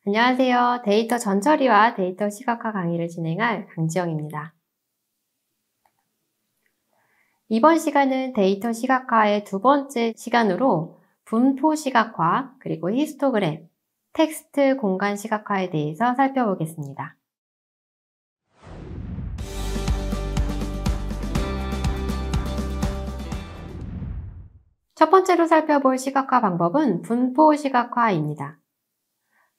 안녕하세요. 데이터 전처리와 데이터 시각화 강의를 진행할 강지영입니다. 이번 시간은 데이터 시각화의 두 번째 시간으로 분포 시각화, 그리고 히스토그램, 텍스트 공간 시각화에 대해서 살펴보겠습니다. 첫 번째로 살펴볼 시각화 방법은 분포 시각화입니다.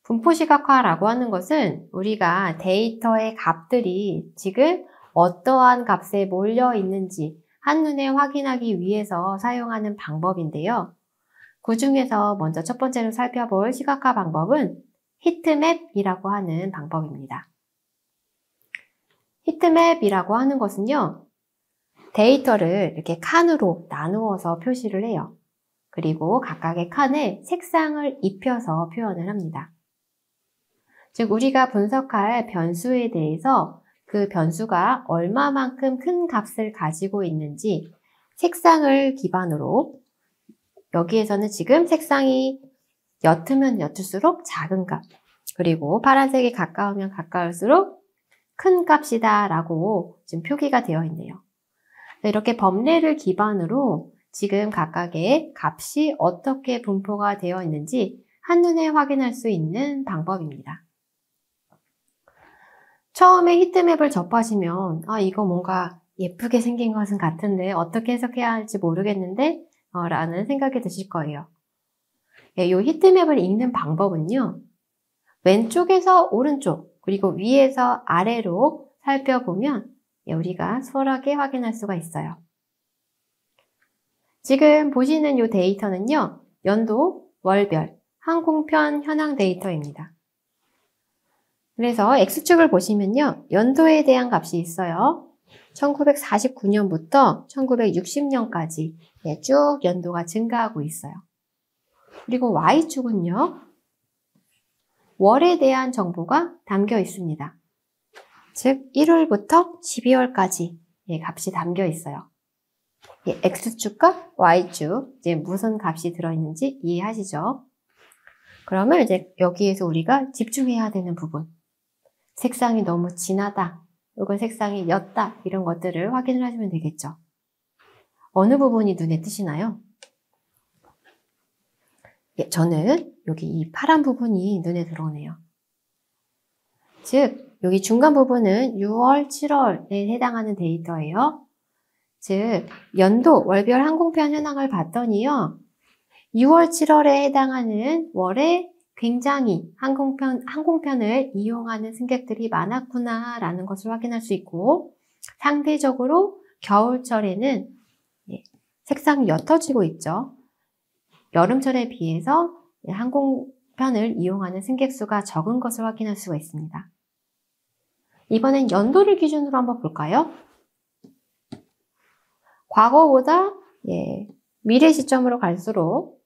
분포 시각화라고 하는 것은 우리가 데이터의 값들이 지금 어떠한 값에 몰려 있는지 한눈에 확인하기 위해서 사용하는 방법인데요. 그 중에서 먼저 첫 번째로 살펴볼 시각화 방법은 히트맵이라고 하는 방법입니다. 히트맵이라고 하는 것은요, 데이터를 이렇게 칸으로 나누어서 표시를 해요. 그리고 각각의 칸에 색상을 입혀서 표현을 합니다. 즉, 우리가 분석할 변수에 대해서 그 변수가 얼마만큼 큰 값을 가지고 있는지 색상을 기반으로, 여기에서는 지금 색상이 옅으면 옅을수록 작은 값, 그리고 파란색이 가까우면 가까울수록 큰 값이다 라고 지금 표기가 되어 있네요. 이렇게 범례를 기반으로 지금 각각의 값이 어떻게 분포가 되어 있는지 한눈에 확인할 수 있는 방법입니다. 처음에 히트맵을 접하시면 이거 뭔가 예쁘게 생긴 것은 같은데 어떻게 해석해야 할지 모르겠는데 라는 생각이 드실 거예요. 이 히트맵을 읽는 방법은요, 왼쪽에서 오른쪽, 그리고 위에서 아래로 살펴보면 우리가 수월하게 확인할 수가 있어요. 지금 보시는 이 데이터는요, 연도, 월별, 항공편 현황 데이터입니다. 그래서 X축을 보시면요, 연도에 대한 값이 있어요. 1949년부터 1960년까지 쭉 연도가 증가하고 있어요. 그리고 Y축은요, 월에 대한 정보가 담겨 있습니다. 즉 1월부터 12월까지 값이 담겨 있어요. X축과 Y축, 이제 무슨 값이 들어있는지 이해하시죠? 그러면 이제 여기에서 우리가 집중해야 되는 부분, 색상이 너무 진하다, 혹은 색상이 옅다, 이런 것들을 확인을 하시면 되겠죠. 어느 부분이 눈에 띄시나요? 저는 여기 이 파란 부분이 눈에 들어오네요. 즉, 여기 중간 부분은 6월, 7월에 해당하는 데이터예요. 즉, 연도, 월별 항공편 현황을 봤더니요, 6월, 7월에 해당하는 월에 굉장히 항공편을 이용하는 승객들이 많았구나 라는 것을 확인할 수 있고, 상대적으로 겨울철에는 색상이 옅어지고 있죠. 여름철에 비해서 항공편을 이용하는 승객 수가 적은 것을 확인할 수가 있습니다. 이번엔 연도를 기준으로 한번 볼까요? 과거보다 미래 시점으로 갈수록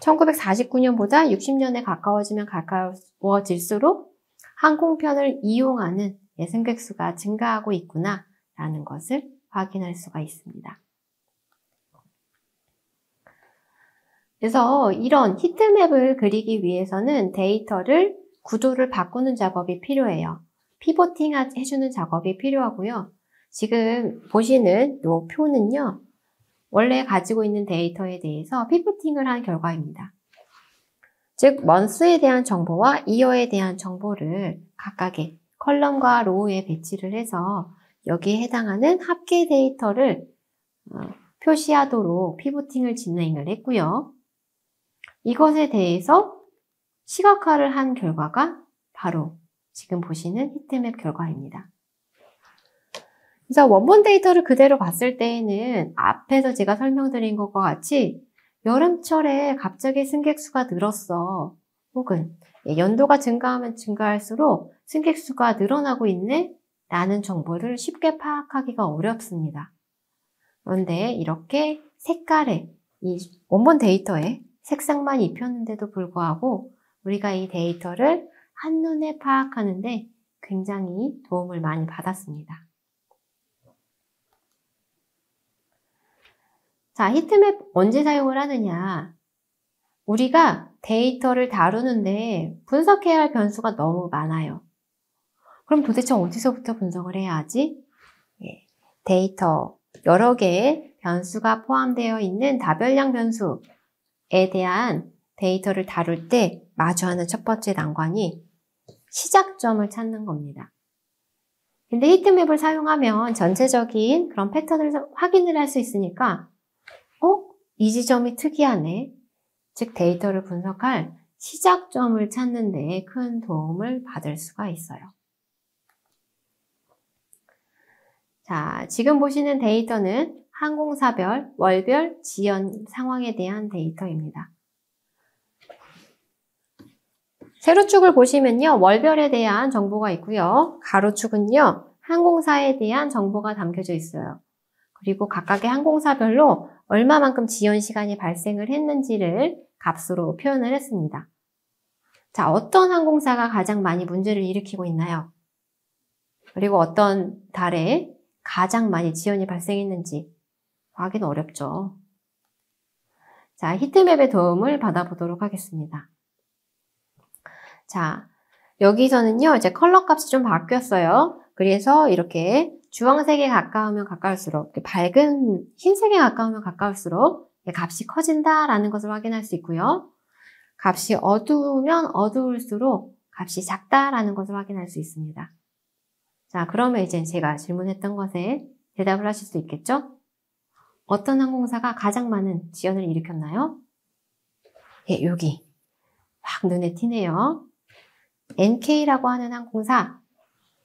1949년보다 60년에 가까워지면 가까워질수록 항공편을 이용하는 승객 수가 증가하고 있구나 라는 것을 확인할 수가 있습니다. 그래서 이런 히트맵을 그리기 위해서는 데이터를 구도를 바꾸는 작업이 필요해요. 피보팅 해주는 작업이 필요하고요. 지금 보시는 이 표는요, 원래 가지고 있는 데이터에 대해서 피보팅을 한 결과입니다. 즉, month에 대한 정보와 year에 대한 정보를 각각의 컬럼과 로우에 배치를 해서 여기에 해당하는 합계 데이터를 표시하도록 피보팅을 진행을 했고요. 이것에 대해서 시각화를 한 결과가 바로 지금 보시는 히트맵 결과입니다. 그래서 원본 데이터를 그대로 봤을 때에는 앞에서 제가 설명드린 것과 같이 여름철에 갑자기 승객 수가 늘었어, 혹은 연도가 증가하면 증가할수록 승객 수가 늘어나고 있네 라는 정보를 쉽게 파악하기가 어렵습니다. 그런데 이렇게 색깔에, 이 원본 데이터에 색상만 입혔는데도 불구하고 우리가 이 데이터를 한눈에 파악하는데 굉장히 도움을 많이 받았습니다. 자, 히트맵 언제 사용을 하느냐? 우리가 데이터를 다루는데 분석해야 할 변수가 너무 많아요. 그럼 도대체 어디서부터 분석을 해야 하지? 데이터 여러 개의 변수가 포함되어 있는 다별량 변수에 대한 데이터를 다룰 때 마주하는 첫 번째 난관이 시작점을 찾는 겁니다. 근데 히트맵을 사용하면 전체적인 그런 패턴을 확인을 할 수 있으니까 이 지점이 특이하네. 즉 데이터를 분석할 시작점을 찾는 데 큰 도움을 받을 수가 있어요. 자, 지금 보시는 데이터는 항공사별, 월별, 지연 상황에 대한 데이터입니다. 세로축을 보시면요. 월별에 대한 정보가 있고요. 가로축은요. 항공사에 대한 정보가 담겨져 있어요. 그리고 각각의 항공사별로 얼마만큼 지연 시간이 발생을 했는지를 값으로 표현을 했습니다. 자, 어떤 항공사가 가장 많이 문제를 일으키고 있나요? 그리고 어떤 달에 가장 많이 지연이 발생했는지 확인 어렵죠. 자, 히트맵의 도움을 받아보도록 하겠습니다. 자, 여기서는요, 이제 컬러 값이 좀 바뀌었어요. 그래서 이렇게 주황색에 가까우면 가까울수록, 밝은 흰색에 가까우면 가까울수록 값이 커진다라는 것을 확인할 수 있고요. 값이 어두우면 어두울수록 값이 작다라는 것을 확인할 수 있습니다. 자, 그러면 이제 제가 질문했던 것에 대답을 하실 수 있겠죠? 어떤 항공사가 가장 많은 지연을 일으켰나요? 예, 여기 확 눈에 띄네요. NK라고 하는 항공사,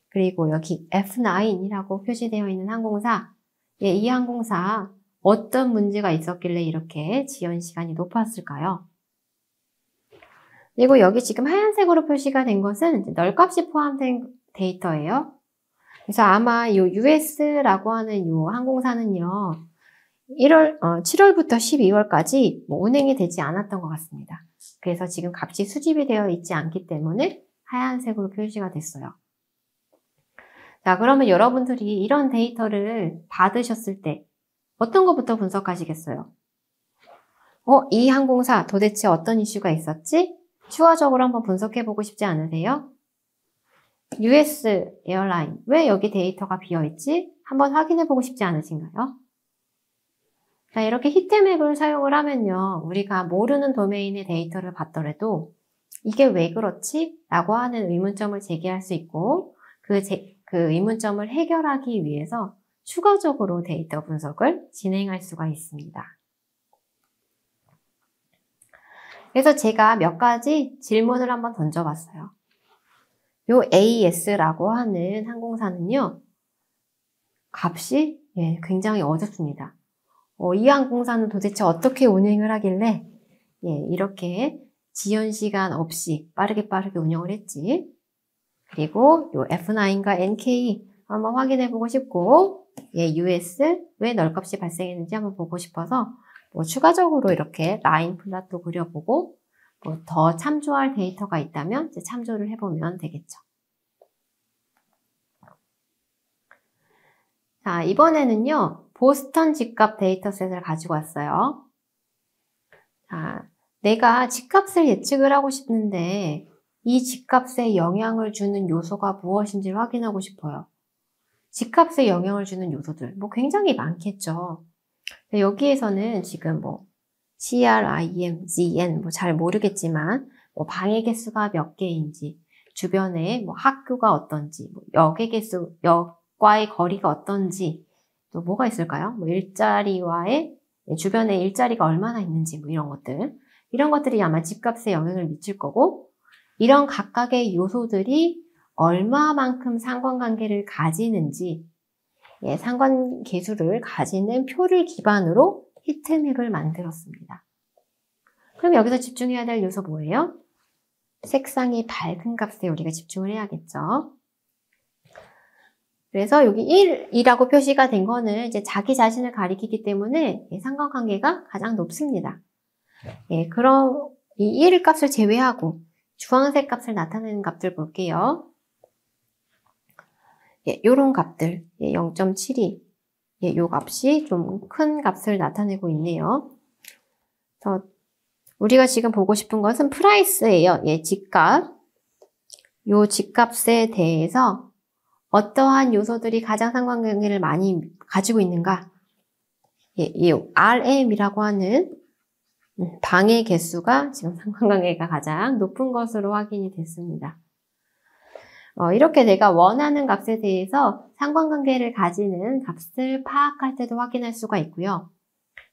그리고 여기 F9이라고 표시되어 있는 항공사, 예, 이 항공사 어떤 문제가 있었길래 이렇게 지연 시간이 높았을까요? 그리고 여기 지금 하얀색으로 표시가 된 것은 널값이 포함된 데이터예요. 그래서 아마 이 US라고 하는 이 항공사는요, 7월부터 12월까지 운행이 되지 않았던 것 같습니다. 그래서 지금 값이 수집이 되어 있지 않기 때문에 하얀색으로 표시가 됐어요. 자, 그러면 여러분들이 이런 데이터를 받으셨을 때 어떤 것부터 분석하시겠어요? 이 항공사 도대체 어떤 이슈가 있었지? 추가적으로 한번 분석해보고 싶지 않으세요? US 에어라인, 왜 여기 데이터가 비어있지? 한번 확인해보고 싶지 않으신가요? 자, 이렇게 히트맵을 사용을 하면요. 우리가 모르는 도메인의 데이터를 봤더라도 이게 왜 그렇지? 라고 하는 의문점을 제기할 수 있고 그 의문점을 해결하기 위해서 추가적으로 데이터 분석을 진행할 수가 있습니다. 그래서 제가 몇 가지 질문을 한번 던져봤어요. 요 AS라고 하는 항공사는요. 값이 굉장히 어둡습니다. 이 항공사는 도대체 어떻게 운행을 하길래 이렇게 지연 시간 없이 빠르게 운영을 했지. 그리고 요 F9과 NK 한번 확인해 보고 싶고 US 왜 널값이 발생했는지 한번 보고 싶어서 추가적으로 이렇게 라인 플랫도 그려보고 더 참조할 데이터가 있다면 이제 참조를 해보면 되겠죠. 자, 이번에는요. 보스턴 집값 데이터셋을 가지고 왔어요. 자, 내가 집값을 예측을 하고 싶은데 이 집값에 영향을 주는 요소가 무엇인지 확인하고 싶어요. 집값에 영향을 주는 요소들 굉장히 많겠죠. 여기에서는 지금 CRIM, GN 잘 모르겠지만 방의 개수가 몇 개인지, 주변에 학교가 어떤지, 역의 개수, 역과의 거리가 어떤지, 또 뭐가 있을까요? 일자리와의 주변에 일자리가 얼마나 있는지 이런 것들이 아마 집값에 영향을 미칠 거고, 이런 각각의 요소들이 얼마만큼 상관관계를 가지는지, 상관계수를 가지는 표를 기반으로 히트맵을 만들었습니다. 그럼 여기서 집중해야 될 요소 뭐예요? 색상이 밝은 값에 우리가 집중을 해야겠죠. 그래서 여기 1이라고 표시가 된 거는 이제 자기 자신을 가리키기 때문에 상관관계가 가장 높습니다. 그럼 이 1 값을 제외하고 주황색 값을 나타내는 값들 볼게요. 요런 값들, 0.72. 요 값이 좀 큰 값을 나타내고 있네요. 그래서 우리가 지금 보고 싶은 것은 프라이스예요. 예, 집값. 요 집값에 대해서 어떠한 요소들이 가장 상관관계를 많이 가지고 있는가? 예, 이 RM이라고 하는 방의 개수가 지금 상관관계가 가장 높은 것으로 확인이 됐습니다. 이렇게 내가 원하는 값에 대해서 상관관계를 가지는 값을 파악할 때도 확인할 수가 있고요.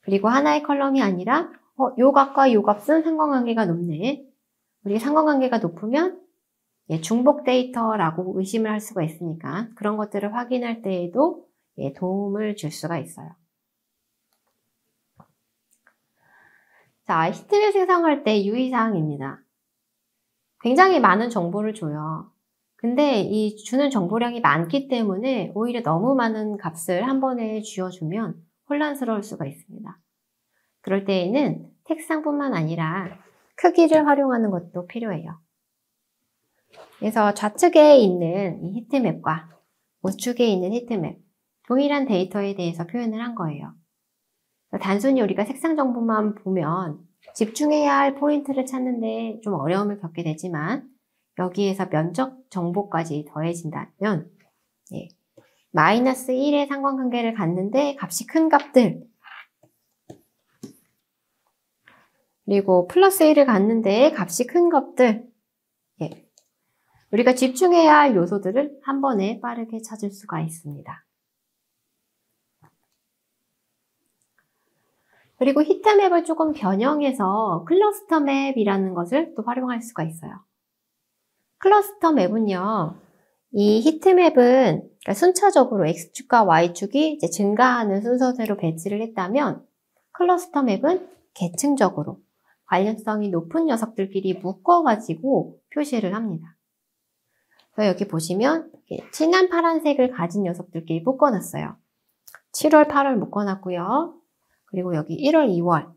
그리고 하나의 컬럼이 아니라 요 값과 요 값은 상관관계가 높네. 우리 상관관계가 높으면 중복 데이터라고 의심을 할 수가 있으니까 그런 것들을 확인할 때에도 도움을 줄 수가 있어요. 자, 히트맵 생성할 때 유의사항입니다. 굉장히 많은 정보를 줘요. 근데 이 주는 정보량이 많기 때문에 오히려 너무 많은 값을 한 번에 쥐어주면 혼란스러울 수가 있습니다. 그럴 때에는 색상뿐만 아니라 크기를 활용하는 것도 필요해요. 그래서 좌측에 있는 이 히트맵과 우측에 있는 히트맵, 동일한 데이터에 대해서 표현을 한 거예요. 단순히 우리가 색상 정보만 보면 집중해야 할 포인트를 찾는데 좀 어려움을 겪게 되지만 여기에서 면적 정보까지 더해진다면 마이너스 1의 상관관계를 갖는데 값이 큰 값들, 그리고 플러스 1을 갖는데 값이 큰 값들, 우리가 집중해야 할 요소들을 한 번에 빠르게 찾을 수가 있습니다. 그리고 히트맵을 조금 변형해서 클러스터 맵이라는 것을 또 활용할 수가 있어요. 클러스터 맵은요, 이 히트맵은 그러니까 순차적으로 X축과 Y축이 이제 증가하는 순서대로 배치를 했다면 클러스터 맵은 계층적으로 관련성이 높은 녀석들끼리 묶어가지고 표시를 합니다. 그래서 여기 보시면 진한 파란색을 가진 녀석들끼리 묶어놨어요. 7월, 8월 묶어놨고요. 그리고 여기 1월, 2월,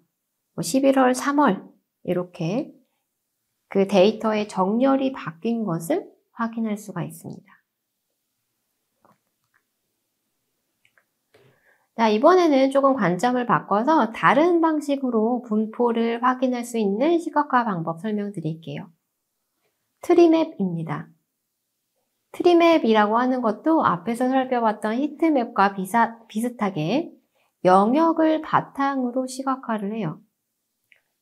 11월, 3월 이렇게 그 데이터의 정렬이 바뀐 것을 확인할 수가 있습니다. 자, 이번에는 조금 관점을 바꿔서 다른 방식으로 분포를 확인할 수 있는 시각화 방법 설명드릴게요. 트리맵입니다. 트리맵이라고 하는 것도 앞에서 살펴봤던 히트맵과 비슷하게 영역을 바탕으로 시각화를 해요.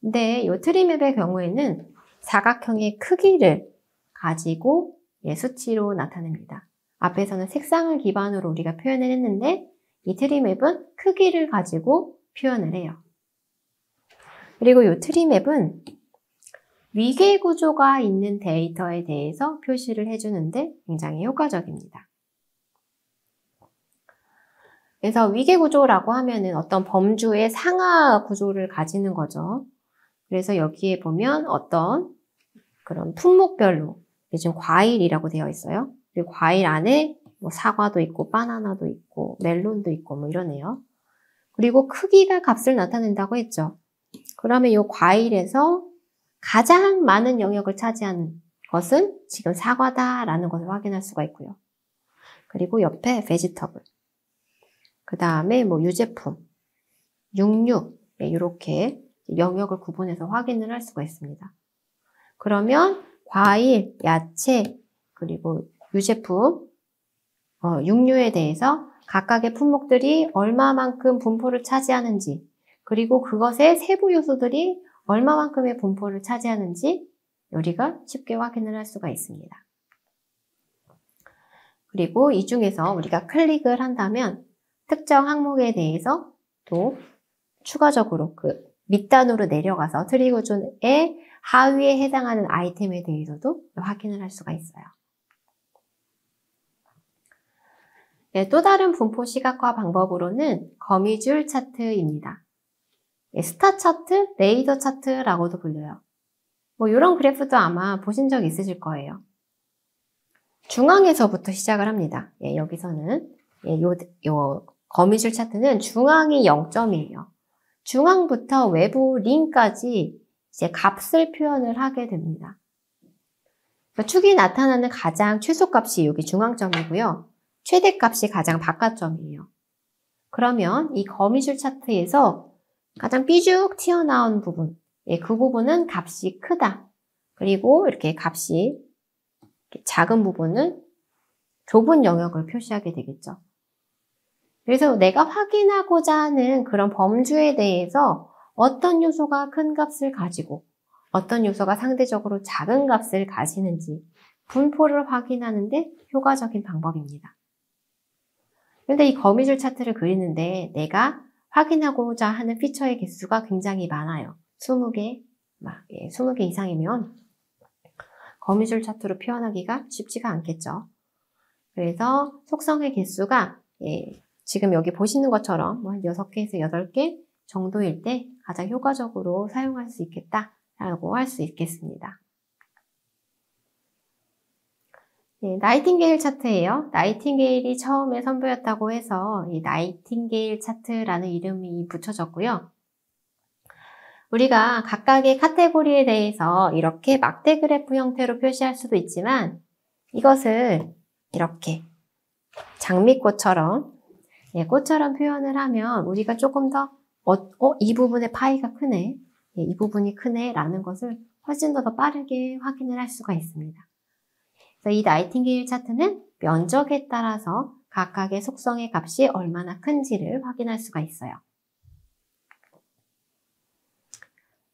근데 이 트리맵의 경우에는 사각형의 크기를 가지고 수치로 나타냅니다. 앞에서는 색상을 기반으로 우리가 표현을 했는데 이 트리맵은 크기를 가지고 표현을 해요. 그리고 이 트리맵은 위계 구조가 있는 데이터에 대해서 표시를 해주는데 굉장히 효과적입니다. 그래서 위계 구조라고 하면은 어떤 범주의 상하 구조를 가지는 거죠. 그래서 여기에 보면 어떤 그런 품목별로, 지금 과일이라고 되어 있어요. 그리고 과일 안에 뭐 사과도 있고, 바나나도 있고, 멜론도 있고, 뭐 이러네요. 그리고 크기가 값을 나타낸다고 했죠. 그러면 이 과일에서 가장 많은 영역을 차지하는 것은 지금 사과다라는 것을 확인할 수가 있고요. 그리고 옆에 베지터블, 그 다음에 뭐 유제품, 육류, 이렇게 영역을 구분해서 확인을 할 수가 있습니다. 그러면 과일, 야채, 그리고 유제품, 육류에 대해서 각각의 품목들이 얼마만큼 분포를 차지하는지, 그리고 그것의 세부 요소들이 얼마만큼의 분포를 차지하는지 우리가 쉽게 확인을 할 수가 있습니다. 그리고 이 중에서 우리가 클릭을 한다면 특정 항목에 대해서 또 추가적으로 그 밑단으로 내려가서 트리 구조의 하위에 해당하는 아이템에 대해서도 확인을 할 수가 있어요. 네, 또 다른 분포 시각화 방법으로는 거미줄 차트입니다. 스타 차트, 레이더 차트라고도 불려요. 뭐 이런 그래프도 아마 보신 적 있으실 거예요. 중앙에서부터 시작을 합니다. 여기서는 요 거미줄 차트는 중앙이 0점이에요. 중앙부터 외부 링까지 이제 값을 표현을 하게 됩니다. 그러니까 축이 나타나는 가장 최소값이 여기 중앙점이고요. 최대값이 가장 바깥점이에요. 그러면 이 거미줄 차트에서 가장 삐죽 튀어나온 부분, 그 부분은 값이 크다. 그리고 이렇게 값이 작은 부분은 좁은 영역을 표시하게 되겠죠. 그래서 내가 확인하고자 하는 그런 범주에 대해서 어떤 요소가 큰 값을 가지고 어떤 요소가 상대적으로 작은 값을 가지는지 분포를 확인하는데 효과적인 방법입니다. 그런데 이 거미줄 차트를 그리는데 내가 확인하고자 하는 피처의 개수가 굉장히 많아요. 20개, 20개 이상이면 거미줄 차트로 표현하기가 쉽지가 않겠죠. 그래서 속성의 개수가 지금 여기 보시는 것처럼 한 6개에서 8개 정도일 때 가장 효과적으로 사용할 수 있겠다라고 할 수 있겠습니다. 나이팅게일 차트예요. 나이팅게일이 처음에 선보였다고 해서 이 나이팅게일 차트라는 이름이 붙여졌고요. 우리가 각각의 카테고리에 대해서 이렇게 막대 그래프 형태로 표시할 수도 있지만 이것을 이렇게 장미꽃처럼 꽃처럼 표현을 하면 우리가 조금 더 이 부분의 파이가 크네, 이 부분이 크네 라는 것을 훨씬 더 빠르게 확인을 할 수가 있습니다. 그래서 이 나이팅게일 차트는 면적에 따라서 각각의 속성의 값이 얼마나 큰지를 확인할 수가 있어요.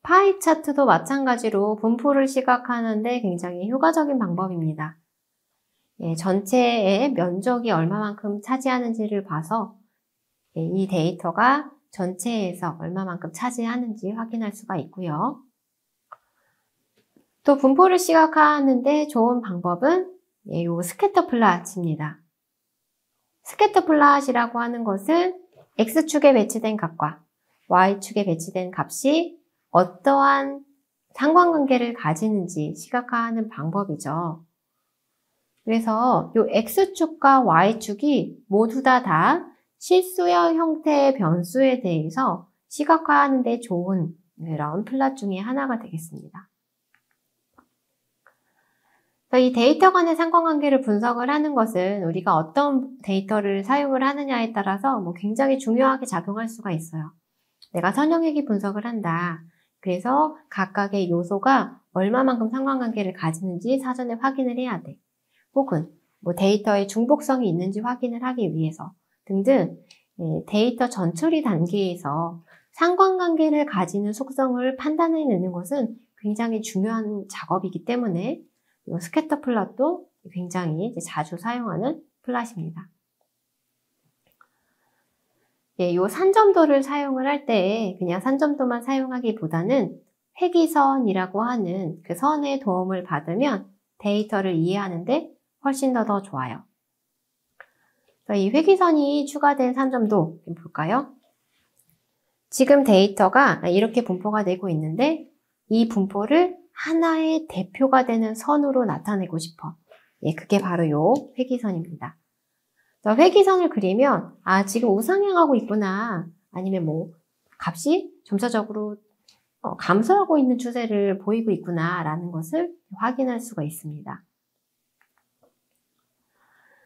파이 차트도 마찬가지로 분포를 시각하는데 굉장히 효과적인 방법입니다. 전체의 면적이 얼마만큼 차지하는지를 봐서 이 데이터가 전체에서 얼마만큼 차지하는지 확인할 수가 있고요. 또 분포를 시각하는데 좋은 방법은 이 스캐터 플롯입니다. 스캐터 플롯이라고 하는 것은 X축에 배치된 값과 Y축에 배치된 값이 어떠한 상관관계를 가지는지 시각화하는 방법이죠. 그래서 이 X축과 Y축이 모두 다 실수형 형태의 변수에 대해서 시각화하는 데 좋은 그런 플롯 중에 하나가 되겠습니다. 이 데이터 간의 상관관계를 분석을 하는 것은 우리가 어떤 데이터를 사용을 하느냐에 따라서 굉장히 중요하게 작용할 수가 있어요. 내가 선형회귀 분석을 한다. 그래서 각각의 요소가 얼마만큼 상관관계를 가지는지 사전에 확인을 해야 돼. 혹은 데이터의 중복성이 있는지 확인을 하기 위해서 등등 데이터 전처리 단계에서 상관관계를 가지는 속성을 판단해내는 것은 굉장히 중요한 작업이기 때문에 이 스캐터 플롯도 굉장히 자주 사용하는 플롯입니다. 이 산점도를 사용을 할 때 그냥 산점도만 사용하기보다는 회기선이라고 하는 그 선의 도움을 받으면 데이터를 이해하는데 훨씬 더 좋아요. 이 회기선이 추가된 산점도 볼까요? 지금 데이터가 이렇게 분포가 되고 있는데 이 분포를 하나의 대표가 되는 선으로 나타내고 싶어. 그게 바로 이 회기선입니다. 회기선을 그리면 지금 우상향하고 있구나. 아니면 값이 점차적으로 감소하고 있는 추세를 보이고 있구나 라는 것을 확인할 수가 있습니다.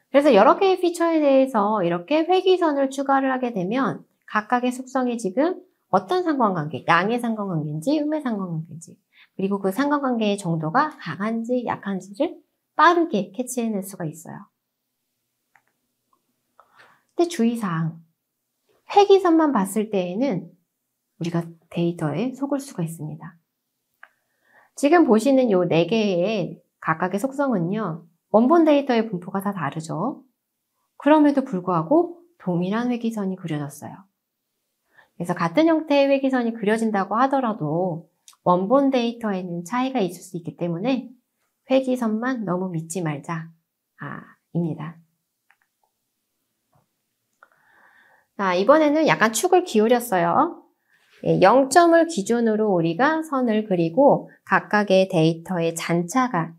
그래서 여러 개의 피처에 대해서 이렇게 회기선을 추가를 하게 되면 각각의 속성이 지금 어떤 상관관계, 양의 상관관계인지 음의 상관관계인지 그리고 그 상관관계의 정도가 강한지 약한지를 빠르게 캐치해낼 수가 있어요. 근데 주의사항, 회기선만 봤을 때에는 우리가 데이터에 속을 수가 있습니다. 지금 보시는 이 4개의 각각의 속성은요. 원본 데이터의 분포가 다 다르죠. 그럼에도 불구하고 동일한 회기선이 그려졌어요. 그래서 같은 형태의 회기선이 그려진다고 하더라도 원본 데이터에는 차이가 있을 수 있기 때문에 회기선만 너무 믿지 말자 입니다. 이번에는 약간 축을 기울였어요. 0점을 기준으로 우리가 선을 그리고 각각의 데이터의 잔차가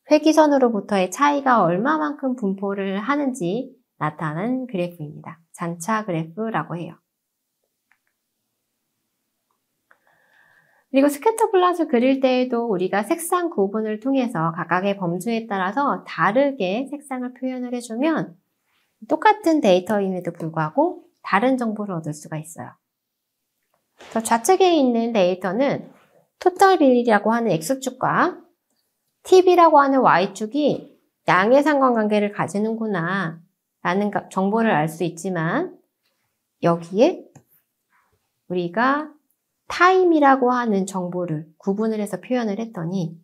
회기선으로부터의 차이가 얼마만큼 분포를 하는지 나타나는 그래프입니다. 잔차 그래프라고 해요. 그리고 스캐터 플롯을 그릴 때에도 우리가 색상 구분을 통해서 각각의 범주에 따라서 다르게 색상을 표현을 해주면 똑같은 데이터임에도 불구하고 다른 정보를 얻을 수가 있어요. 좌측에 있는 데이터는 토탈 비율이라고 하는 X축과 TB라고 하는 Y축이 양의 상관관계를 가지는구나 라는 정보를 알 수 있지만 여기에 우리가 타임이라고 하는 정보를 구분을 해서 표현을 했더니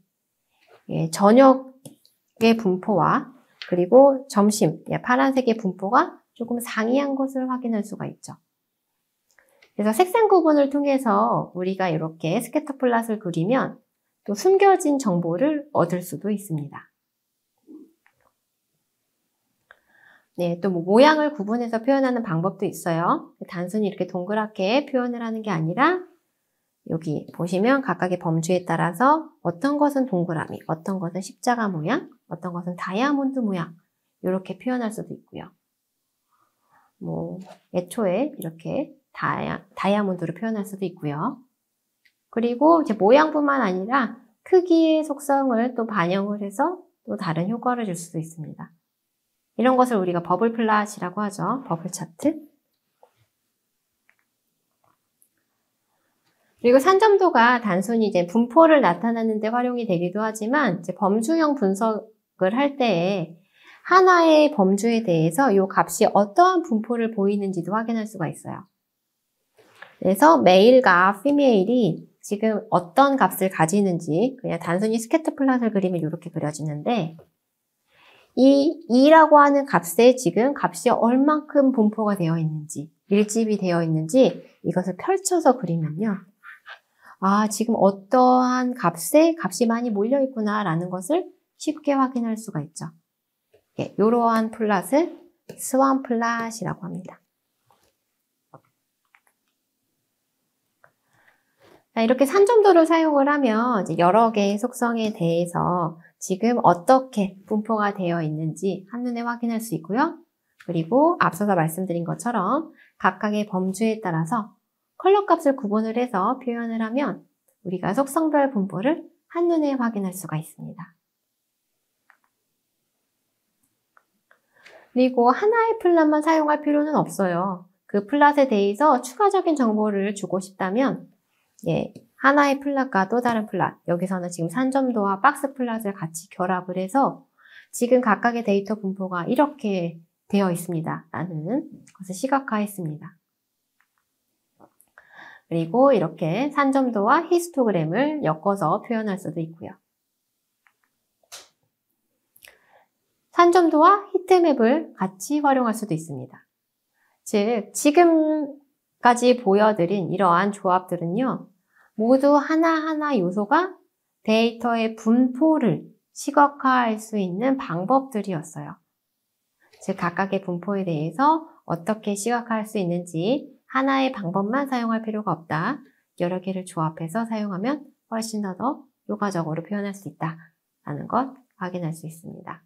저녁의 분포와 그리고 점심, 파란색의 분포가 조금 상이한 것을 확인할 수가 있죠. 그래서 색상 구분을 통해서 우리가 이렇게 스캐터 플롯을 그리면 또 숨겨진 정보를 얻을 수도 있습니다. 네, 또 모양을 구분해서 표현하는 방법도 있어요. 단순히 이렇게 동그랗게 표현을 하는 게 아니라 여기 보시면 각각의 범주에 따라서 어떤 것은 동그라미, 어떤 것은 십자가 모양, 어떤 것은 다이아몬드 모양 이렇게 표현할 수도 있고요. 애초에 이렇게 다이아몬드로 표현할 수도 있고요. 그리고 이제 모양뿐만 아니라 크기의 속성을 또 반영을 해서 또 다른 효과를 줄 수도 있습니다. 이런 것을 우리가 버블 플롯이라고 하죠. 버블 차트. 그리고 산점도가 단순히 이제 분포를 나타내는 데 활용이 되기도 하지만 이제 범주형 분석을 할 때에 하나의 범주에 대해서 이 값이 어떠한 분포를 보이는지도 확인할 수가 있어요. 그래서 메일과 피메일이 지금 어떤 값을 가지는지 그냥 단순히 스캐터 플롯을 그리면 이렇게 그려지는데 이 2라고 하는 값에 지금 값이 얼만큼 분포가 되어 있는지 밀집이 되어 있는지 이것을 펼쳐서 그리면요. 지금 어떠한 값에 값이 많이 몰려있구나 라는 것을 쉽게 확인할 수가 있죠. 이러한 플롯을 스완 플롯이라고 합니다. 이렇게 산점도를 사용을 하면 이제 여러 개의 속성에 대해서 지금 어떻게 분포가 되어 있는지 한눈에 확인할 수 있고요. 그리고 앞서서 말씀드린 것처럼 각각의 범주에 따라서 컬러 값을 구분을 해서 표현을 하면 우리가 속성별 분포를 한눈에 확인할 수가 있습니다. 그리고 하나의 플롯만 사용할 필요는 없어요. 그 플롯에 대해서 추가적인 정보를 주고 싶다면 하나의 플롯과 또 다른 플롯, 여기서는 지금 산점도와 박스 플롯을 같이 결합을 해서 지금 각각의 데이터 분포가 이렇게 되어 있습니다. 라는 것을 시각화했습니다. 그리고 이렇게 산점도와 히스토그램을 엮어서 표현할 수도 있고요. 산점도와 히트맵을 같이 활용할 수도 있습니다. 즉, 지금까지 보여드린 이러한 조합들은요, 모두 하나하나 요소가 데이터의 분포를 시각화할 수 있는 방법들이었어요. 즉, 각각의 분포에 대해서 어떻게 시각화할 수 있는지 하나의 방법만 사용할 필요가 없다. 여러 개를 조합해서 사용하면 훨씬 더 효과적으로 표현할 수 있다라는 것 확인할 수 있습니다.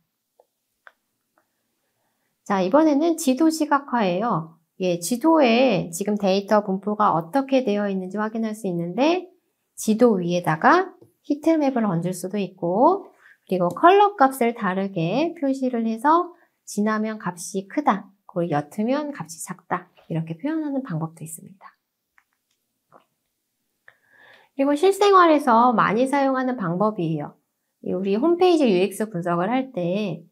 자, 이번에는 지도 시각화예요. 지도에 지금 데이터 분포가 어떻게 되어 있는지 확인할 수 있는데 지도 위에다가 히트맵을 얹을 수도 있고 그리고 컬러 값을 다르게 표시를 해서 진하면 값이 크다, 그리고 옅으면 값이 작다 이렇게 표현하는 방법도 있습니다. 그리고 실생활에서 많이 사용하는 방법이에요. 우리 홈페이지 UX 분석을 할 때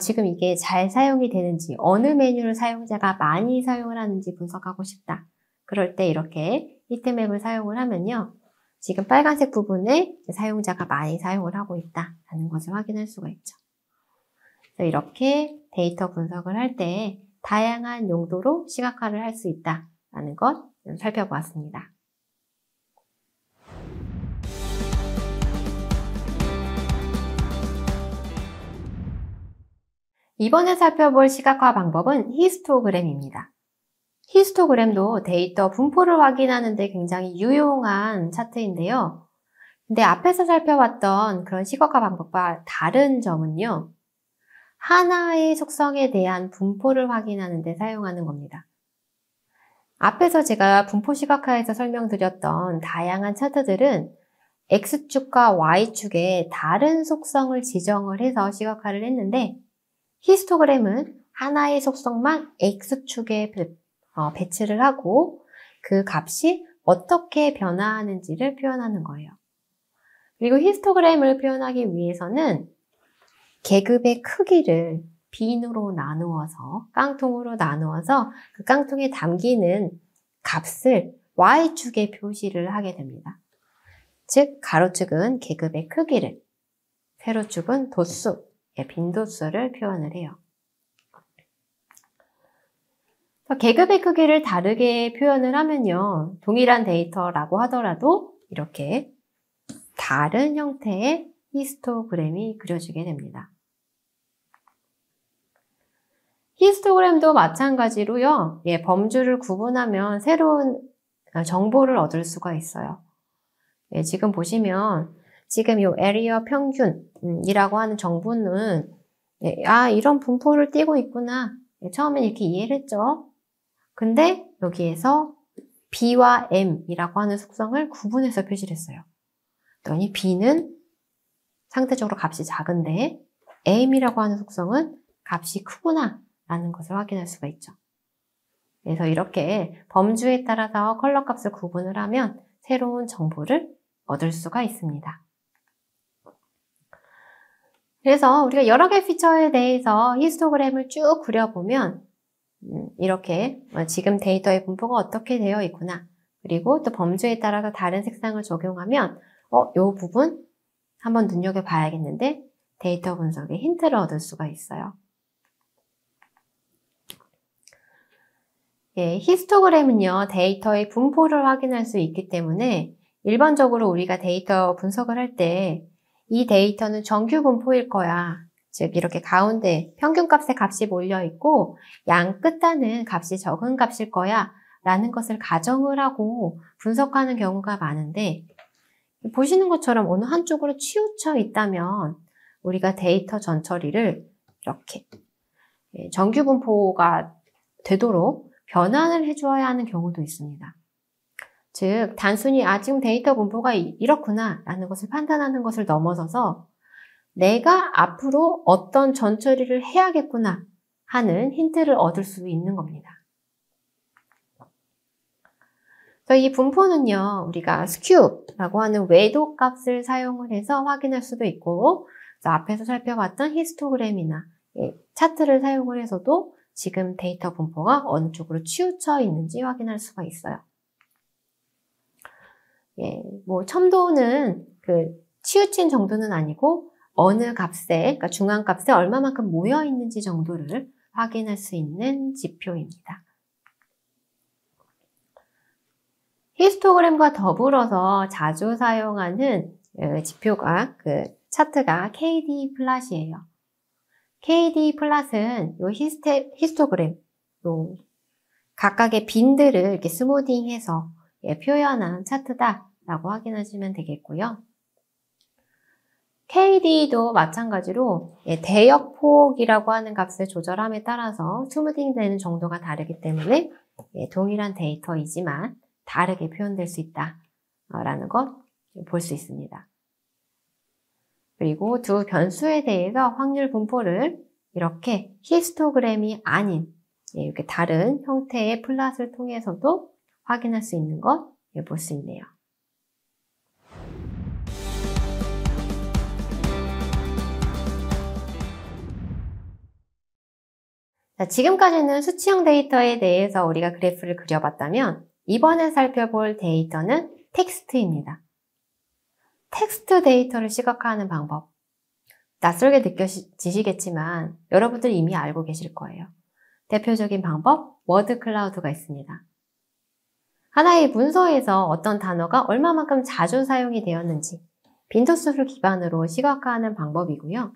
지금 이게 잘 사용이 되는지, 어느 메뉴를 사용자가 많이 사용을 하는지 분석하고 싶다. 그럴 때 이렇게 히트맵을 사용을 하면요. 지금 빨간색 부분에 사용자가 많이 사용을 하고 있다는 것을 확인할 수가 있죠. 그래서 이렇게 데이터 분석을 할 때 다양한 용도로 시각화를 할 수 있다는 것 살펴보았습니다. 이번에 살펴볼 시각화 방법은 히스토그램입니다. 히스토그램도 데이터 분포를 확인하는 데 굉장히 유용한 차트인데요. 근데 앞에서 살펴봤던 그런 시각화 방법과 다른 점은요. 하나의 속성에 대한 분포를 확인하는 데 사용하는 겁니다. 앞에서 제가 분포 시각화에서 설명드렸던 다양한 차트들은 X축과 Y축에 다른 속성을 지정을 해서 시각화를 했는데 히스토그램은 하나의 속성만 X축에 배치를 하고 그 값이 어떻게 변화하는지를 표현하는 거예요. 그리고 히스토그램을 표현하기 위해서는 계급의 크기를 빈으로 나누어서 깡통으로 나누어서 그 깡통에 담기는 값을 y축에 표시를 하게 됩니다. 즉 가로축은 계급의 크기를, 세로축은 도수, 빈도수를 표현을 해요. 계급의 크기를 다르게 표현을 하면요. 동일한 데이터라고 하더라도 이렇게 다른 형태의 히스토그램이 그려지게 됩니다. 히스토그램도 마찬가지로요. 범주를 구분하면 새로운 정보를 얻을 수가 있어요. 지금 보시면 지금 이 에리어 평균이라고 하는 정보는 이런 분포를 띠고 있구나. 처음엔 이렇게 이해를 했죠. 근데 여기에서 B와 M이라고 하는 속성을 구분해서 표시를 했어요. 그랬더니 B는 상대적으로 값이 작은데 M이라고 하는 속성은 값이 크구나 라는 것을 확인할 수가 있죠. 그래서 이렇게 범주에 따라서 컬러 값을 구분을 하면 새로운 정보를 얻을 수가 있습니다. 그래서 우리가 여러 개의 피처에 대해서 히스토그램을 쭉 그려보면 이렇게 지금 데이터의 분포가 어떻게 되어 있구나. 그리고 또 범주에 따라서 다른 색상을 적용하면 이 부분 한번 눈여겨봐야겠는데 데이터 분석에 힌트를 얻을 수가 있어요. 히스토그램은요, 데이터의 분포를 확인할 수 있기 때문에 일반적으로 우리가 데이터 분석을 할 때 이 데이터는 정규 분포일 거야. 즉 이렇게 가운데 평균값의 값이 몰려있고 양 끝단은 값이 적은 값일 거야 라는 것을 가정을 하고 분석하는 경우가 많은데 보시는 것처럼 어느 한쪽으로 치우쳐 있다면 우리가 데이터 전처리를 이렇게 정규 분포가 되도록 변환을 해주어야 하는 경우도 있습니다. 즉 단순히 지금 데이터 분포가 이렇구나 라는 것을 판단하는 것을 넘어서서 내가 앞으로 어떤 전처리를 해야겠구나 하는 힌트를 얻을 수 있는 겁니다. 그래서 이 분포는요, 우리가 skew라고 하는 외도 값을 사용을 해서 확인할 수도 있고, 앞에서 살펴봤던 히스토그램이나 차트를 사용을 해서도 지금 데이터 분포가 어느 쪽으로 치우쳐 있는지 확인할 수가 있어요. 첨도는 치우친 정도는 아니고 어느 값에, 그러니까 중앙값에 얼마만큼 모여 있는지 정도를 확인할 수 있는 지표입니다. 히스토그램과 더불어서 자주 사용하는 지표가 차트가 KD 플랫이에요. KD 플랫은 히스토그램 각각의 빈들을 이렇게 스무딩해서 표현한 차트다라고 확인하시면 되겠고요. KD도 마찬가지로 대역폭이라고 하는 값을 조절함에 따라서 스무딩 되는 정도가 다르기 때문에 동일한 데이터이지만 다르게 표현될 수 있다라는 것 볼 수 있습니다. 그리고 두 변수에 대해서 확률 분포를 이렇게 히스토그램이 아닌 이렇게 다른 형태의 플랫을 통해서도 확인할 수 있는 것 볼 수 있네요. 자, 지금까지는 수치형 데이터에 대해서 우리가 그래프를 그려봤다면 이번에 살펴볼 데이터는 텍스트입니다. 텍스트 데이터를 시각화하는 방법. 낯설게 느껴지시겠지만 여러분들 이미 알고 계실 거예요. 대표적인 방법, 워드 클라우드가 있습니다. 하나의 문서에서 어떤 단어가 얼마만큼 자주 사용이 되었는지 빈도수를 기반으로 시각화하는 방법이고요.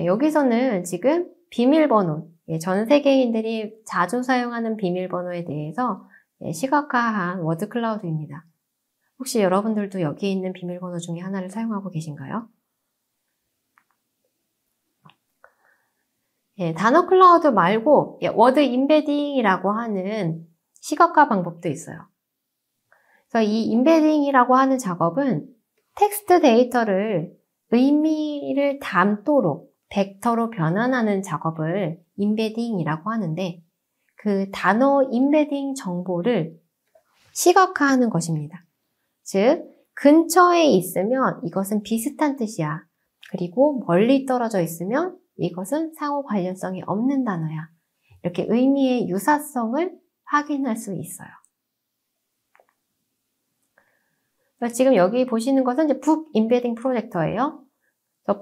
여기서는 지금 비밀번호, 전 세계인들이 자주 사용하는 비밀번호에 대해서 시각화한 워드 클라우드입니다. 혹시 여러분들도 여기에 있는 비밀번호 중에 하나를 사용하고 계신가요? 단어 클라우드 말고 워드 임베딩이라고 하는 시각화 방법도 있어요. 그래서 이 임베딩이라고 하는 작업은 텍스트 데이터를 의미를 담도록 벡터로 변환하는 작업을 임베딩이라고 하는데 그 단어 임베딩 정보를 시각화하는 것입니다. 즉, 근처에 있으면 이것은 비슷한 뜻이야. 그리고 멀리 떨어져 있으면 이것은 상호 관련성이 없는 단어야. 이렇게 의미의 유사성을 확인할 수 있어요. 지금 여기 보시는 것은 이제 북 임베딩 프로젝터예요.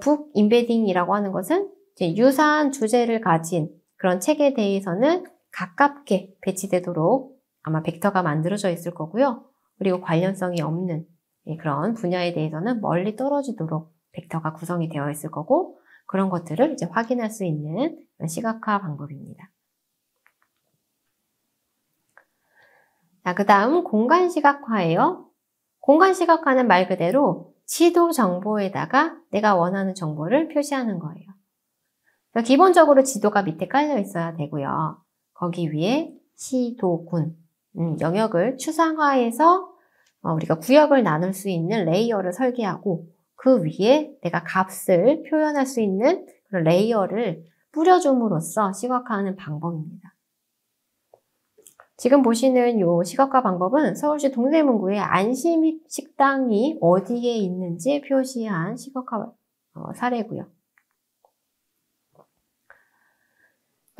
북 임베딩이라고 하는 것은 이제 유사한 주제를 가진 그런 책에 대해서는 가깝게 배치되도록 아마 벡터가 만들어져 있을 거고요. 그리고 관련성이 없는 그런 분야에 대해서는 멀리 떨어지도록 벡터가 구성이 되어 있을 거고, 그런 것들을 이제 확인할 수 있는 시각화 방법입니다. 자, 그 다음 공간 시각화예요. 공간 시각화는 말 그대로 지도 정보에다가 내가 원하는 정보를 표시하는 거예요. 기본적으로 지도가 밑에 깔려 있어야 되고요. 거기 위에 시도군, 영역을 추상화해서 우리가 구역을 나눌 수 있는 레이어를 설계하고, 그 위에 내가 값을 표현할 수 있는 그런 레이어를 뿌려줌으로써 시각화하는 방법입니다. 지금 보시는 이 시각화 방법은 서울시 동대문구의 안심식당이 어디에 있는지 표시한 시각화 사례고요.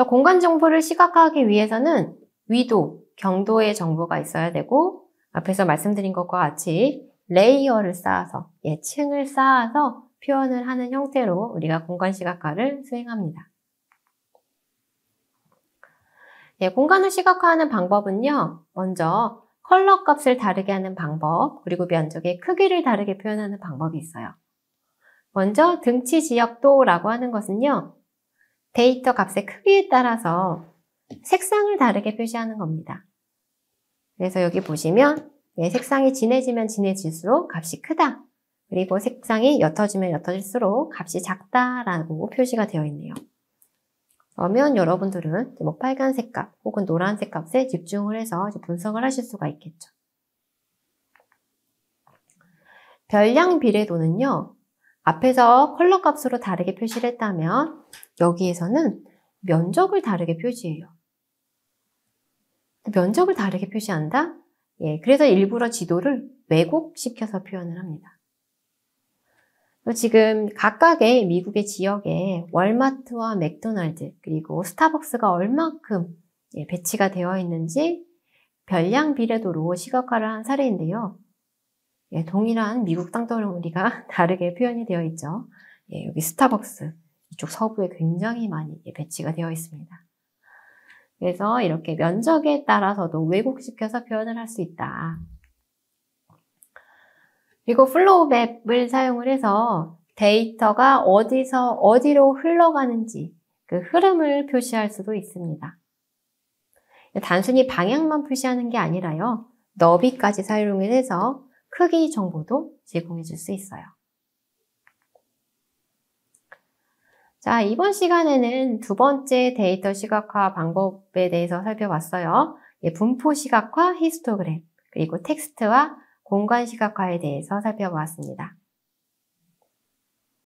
공간 정보를 시각화하기 위해서는 위도, 경도의 정보가 있어야 되고, 앞에서 말씀드린 것과 같이 레이어를 쌓아서, 층을 쌓아서 표현을 하는 형태로 우리가 공간 시각화를 수행합니다. 공간을 시각화하는 방법은요, 먼저 컬러 값을 다르게 하는 방법, 그리고 면적의 크기를 다르게 표현하는 방법이 있어요. 먼저 등치 지역도라고 하는 것은요, 데이터 값의 크기에 따라서 색상을 다르게 표시하는 겁니다. 그래서 여기 보시면 색상이 진해지면 진해질수록 값이 크다. 그리고 색상이 옅어지면 옅어질수록 값이 작다라고 표시가 되어 있네요. 그러면 여러분들은 뭐 빨간색 값 혹은 노란색 값에 집중을 해서 분석을 하실 수가 있겠죠. 별량 비례도는요, 앞에서 컬러 값으로 다르게 표시를 했다면 여기에서는 면적을 다르게 표시해요. 면적을 다르게 표시한다? 그래서 일부러 지도를 왜곡시켜서 표현을 합니다. 지금 각각의 미국의 지역에 월마트와 맥도날드 그리고 스타벅스가 얼마큼 배치가 되어 있는지 별량 비례도로 시각화를 한 사례인데요. 동일한 미국 땅덩어리가 다르게 표현이 되어 있죠. 여기 스타벅스 이쪽 서부에 굉장히 많이 배치가 되어 있습니다. 그래서 이렇게 면적에 따라서도 왜곡시켜서 표현을 할 수 있다. 그리고 플로우 맵을 사용을 해서 데이터가 어디서 어디로 흘러가는지 그 흐름을 표시할 수도 있습니다. 단순히 방향만 표시하는 게 아니라요, 너비까지 사용을 해서 크기 정보도 제공해 줄 수 있어요. 자, 이번 시간에는 두 번째 데이터 시각화 방법에 대해서 살펴봤어요. 분포 시각화, 히스토그램, 그리고 텍스트와 공간 시각화에 대해서 살펴보았습니다.